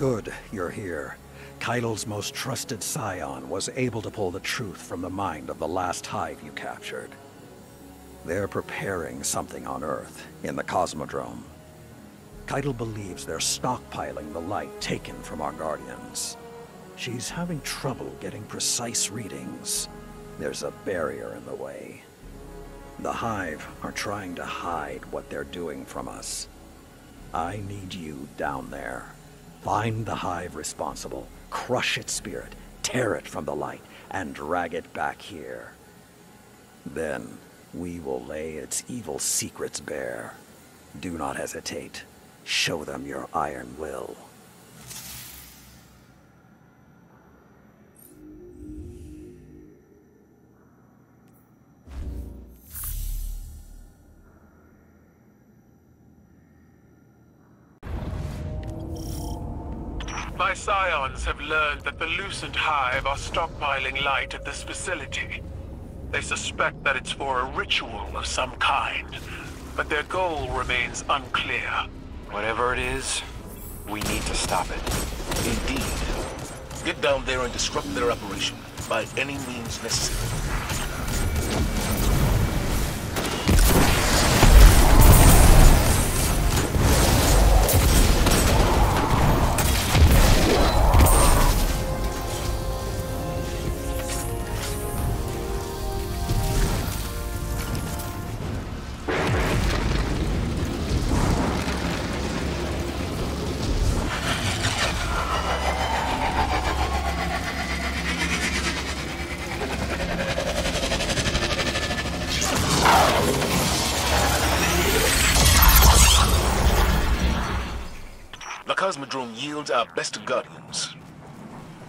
Good, you're here. Keidel's most trusted scion was able to pull the truth from the mind of the last hive you captured. They're preparing something on Earth, in the Cosmodrome. Keidel believes they're stockpiling the light taken from our Guardians. She's having trouble getting precise readings. There's a barrier in the way. The Hive are trying to hide what they're doing from us. I need you down there. Find the Hive responsible, crush its spirit, tear it from the light, and drag it back here. Then, we will lay its evil secrets bare. Do not hesitate. Show them your iron will. My scions have learned that the Lucent Hive are stockpiling light at this facility. They suspect that it's for a ritual of some kind, but their goal remains unclear. Whatever it is, we need to stop it. Indeed. Get down there and disrupt their operation, by any means necessary. The Cosmodrome yields our best guardians.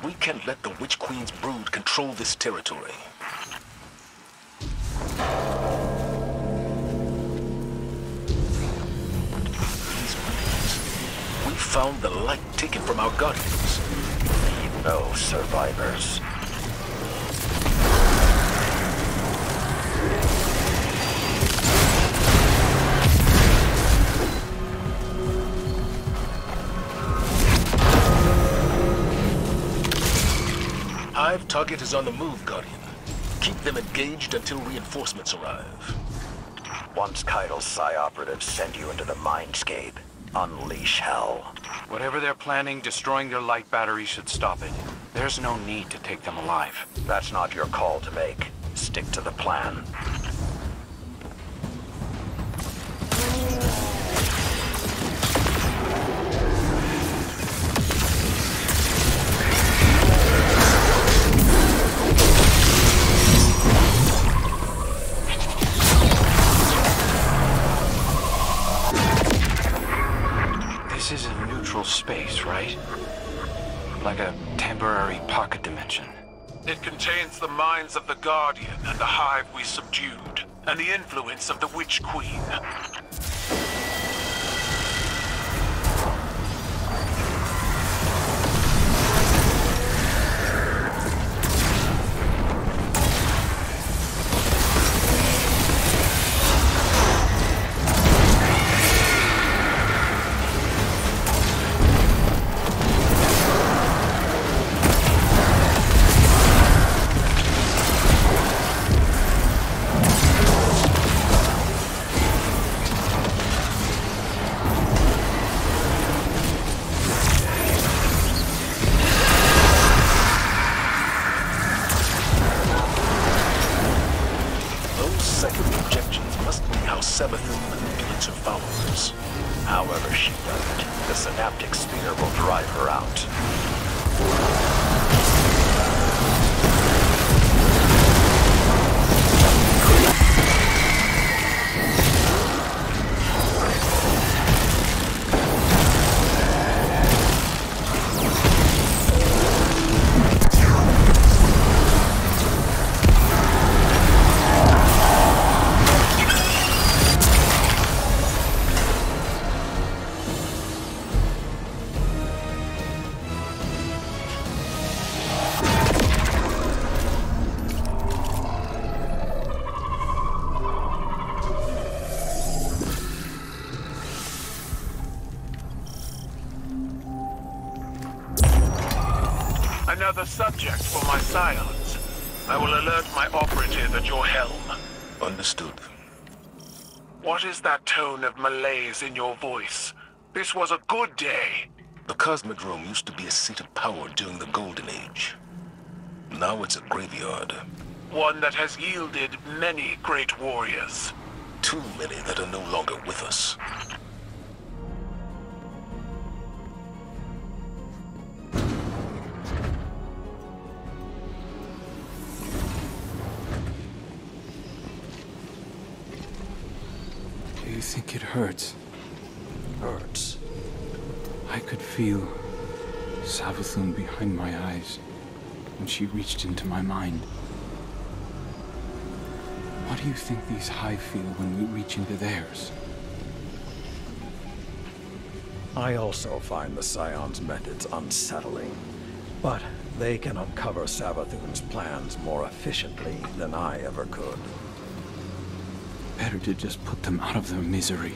We can't let the Witch Queen's brood control this territory. These readings. We found the light taken from our guardians. Leave no survivors. Hive target is on the move, Guardian. Keep them engaged until reinforcements arrive. Once Keidel's Psi operatives send you into the mindscape, unleash hell. Whatever they're planning, destroying their light battery should stop it. There's no need to take them alive. That's not your call to make. Stick to the plan. This is a neutral space, right? Like a temporary pocket dimension. It contains the minds of the Guardian and the Hive we subdued, and the influence of the Witch Queen. However she does it, the synaptic sphere will drive her out. another subject for my scions. I will alert my operative at your helm. Understood. What is that tone of malaise in your voice? This was a good day. The Cosmodrome used to be a seat of power during the Golden Age. Now it's a graveyard. One that has yielded many great warriors. Too many that are no longer with us. Do you think it hurts? Hurts. I could feel Savathun behind my eyes when she reached into my mind. What do you think these Hive feel when we reach into theirs? I also find the Scion's methods unsettling, but they can uncover Savathun's plans more efficiently than I ever could. Better to just put them out of their misery.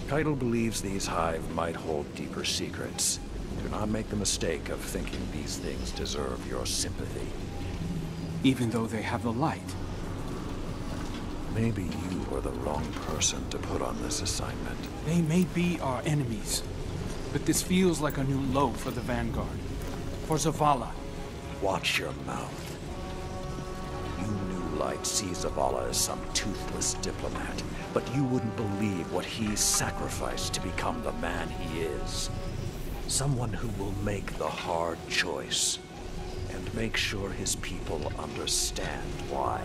Keitel believes these Hive might hold deeper secrets. Do not make the mistake of thinking these things deserve your sympathy. Even though they have the light. Maybe you were the wrong person to put on this assignment. They may be our enemies, but this feels like a new low for the Vanguard. For Zavala. Watch your mouth. You New Light see Zavala as some toothless diplomat, but you wouldn't believe what he's sacrificed to become the man he is. Someone who will make the hard choice, and make sure his people understand why.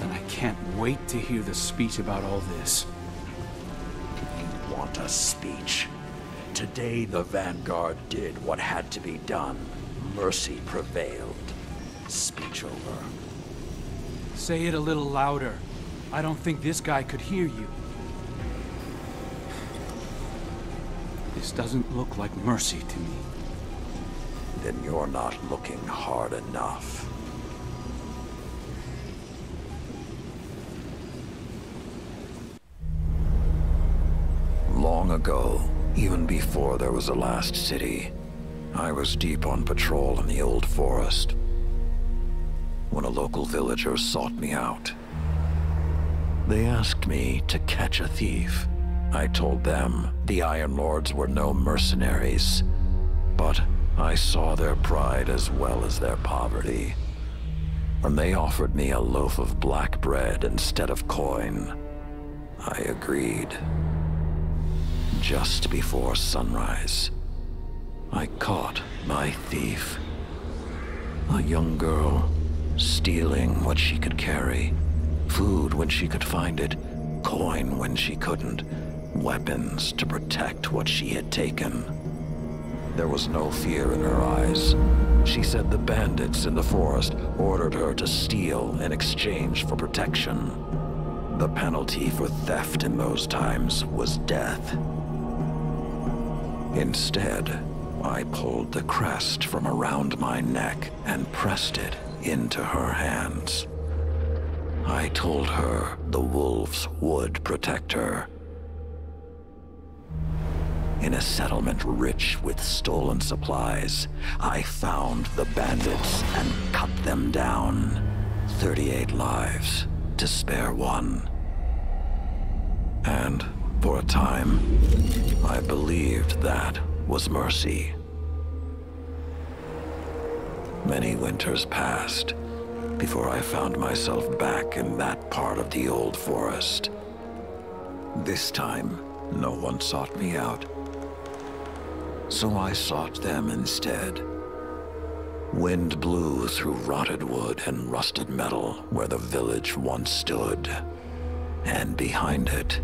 And I can't wait to hear the speech about all this. You want a speech? Today the Vanguard did what had to be done. Mercy prevailed. Speech over. Say it a little louder. I don't think this guy could hear you. This doesn't look like mercy to me. Then you're not looking hard enough. Long ago, even before there was a last city, I was deep on patrol in the old forest when a local villager sought me out. They asked me to catch a thief. I told them the Iron Lords were no mercenaries, but I saw their pride as well as their poverty. When they offered me a loaf of black bread instead of coin, I agreed. Just before sunrise, I caught my thief. A young girl, stealing what she could carry. Food when she could find it, coin when she couldn't, weapons to protect what she had taken. There was no fear in her eyes. She said the bandits in the forest ordered her to steal in exchange for protection. The penalty for theft in those times was death. Instead, I pulled the crest from around my neck and pressed it into her hands. I told her the wolves would protect her. In a settlement rich with stolen supplies, I found the bandits and cut them down. 38 lives to spare one. And for a time, I believed that was mercy. Many winters passed before I found myself back in that part of the old forest. This time, no one sought me out. So I sought them instead. Wind blew through rotted wood and rusted metal where the village once stood. And behind it,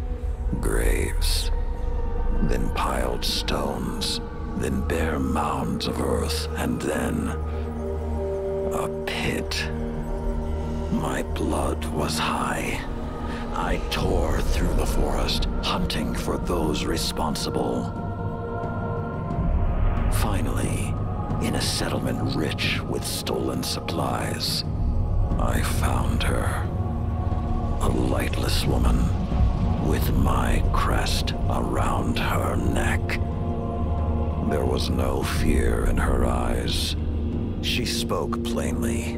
graves. Then piled stones, then bare mounds of earth, and then a pit. My blood was high. I tore through the forest, hunting for those responsible. Finally, in a settlement rich with stolen supplies, I found her. A lightless woman with my crest around her neck. There was no fear in her eyes. She spoke plainly.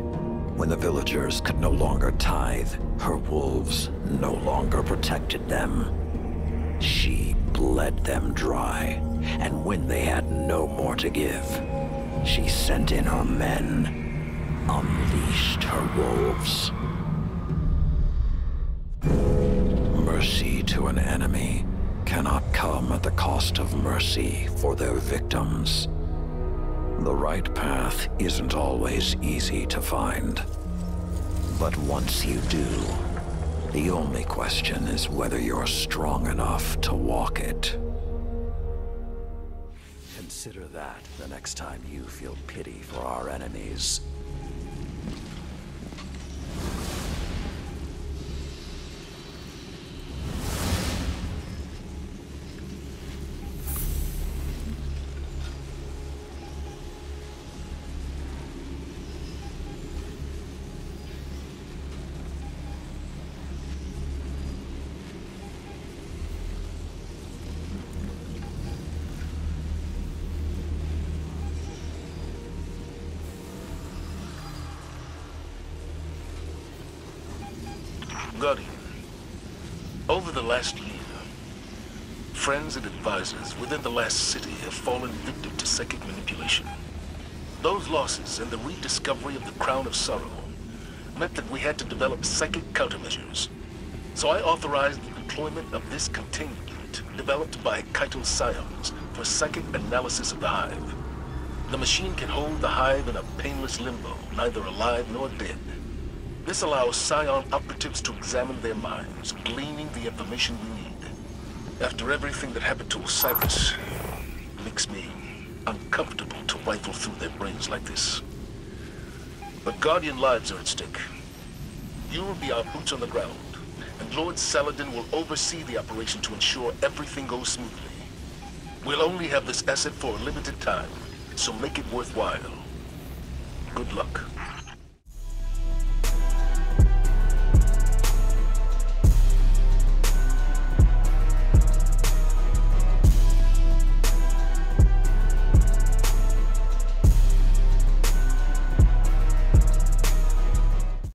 When the villagers could no longer tithe, her wolves no longer protected them. She bled them dry, and when they had no more to give, she sent in her men, unleashed her wolves. Mercy to an enemy cannot come at the cost of mercy for their victims. The right path isn't always easy to find. But once you do, the only question is whether you're strong enough to walk it. Consider that the next time you feel pity for our enemies. Guardian, over the last year, friends and advisors within the last city have fallen victim to psychic manipulation. Those losses and the rediscovery of the Crown of Sorrow meant that we had to develop psychic countermeasures. So I authorized the deployment of this containment unit developed by Kaito Scions for psychic analysis of the Hive. The machine can hold the Hive in a painless limbo, neither alive nor dead. This allows Scion operatives to examine their minds, gleaning the information we need. After everything that happened to Osiris, it makes me uncomfortable to rifle through their brains like this. But Guardian lives are at stake. You will be our boots on the ground, and Lord Saladin will oversee the operation to ensure everything goes smoothly. We'll only have this asset for a limited time, so make it worthwhile. Good luck.